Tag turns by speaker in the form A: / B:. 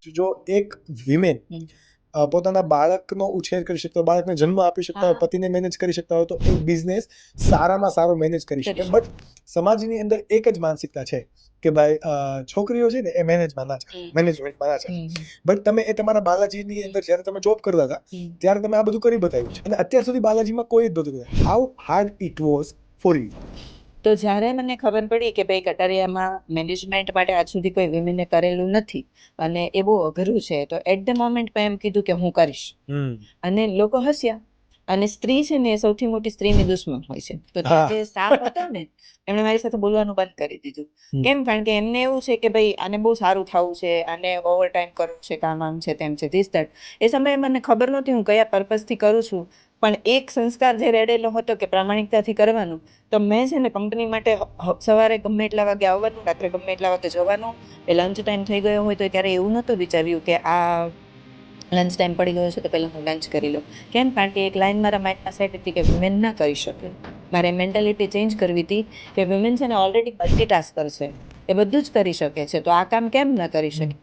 A: જો એક વિમેન પોતાના બાળકનો ઉછેર કરી શકતા હોય, બાળકને જન્મ આપી શકતા હોય, પતિને મેનેજ કરી શકતા હોય, તો એ બિઝનેસ સારામાં સારો મેનેજ કરી શકે. બટ સમાજની અંદર એક જ માનસિકતા છે કે ભાઈ છોકરીઓ છે ને એ મેનેજમેન્ટમાં ના છે. બટ તમે એ તમારા બાલાજીની અંદર જ્યારે તમે જોબ કરતા હતા ત્યારે તમે આ બધું કરી બતાવ્યું છે, અને અત્યાર સુધી બાલાજીમાં કોઈ જ નહોતું કર્યું. How hard it was for you?
B: તો જ્યારે મને ખબર પડી કે ભાઈ કટારિયામાં મેનેજમેન્ટ માટે આજ સુધી કોઈ વિમેને કરેલું નથી અને એ બહુ અઘરું છે, તો એટ ધ મોમેન્ટ મેં એમ કીધું કે હું કરીશ. અને લોકો હસ્યા. અને સ્ત્રી છે ને એ સૌથી મોટી સ્ત્રીની દુશ્મન હોય છે. તો જે સ્ટાફ હતો ને એમણે મારી સાથે બોલવાનું બંધ કરી દીધું. કેમ? કારણ કે એમને એવું છે કે ભાઈ આને બહુ સારું થવું છે, આને ઓવર ટાઈમ કરવું છે, કામ આમ છે તેમ છે, ધીસ દેટ. એ સમયે મને ખબર નહોતી હું કયા પર્પઝથી કરું છું, પણ એક સંસ્કાર જે રેડેલો હતો કે પ્રામાણિકતાથી કરવાનું. તો મેં છે ને કંપની માટે સવારે ગમે એટલા વાગે આવવાનું, રાત્રે ગમે એટલા વાગે જવાનું. એ લંચ ટાઈમ થઈ ગયો હોય તો ત્યારે એવું નહોતું વિચાર્યું કે આ લંચ ટાઈમ પડી ગયો છે તો પહેલાં હું લંચ કરી લઉં. કેમ? કારણ કે એક લાઈન મારા માઇન્ડમાં સેટ હતી કે વિમેન ના કરી શકે. મારે મેન્ટાલિટી ચેન્જ કરવી હતી કે વિમેન છે ને ઓલરેડી મલ્ટીટાસ્કર છે, એ બધું જ કરી શકે છે, તો આ કામ કેમ ન કરી શકે?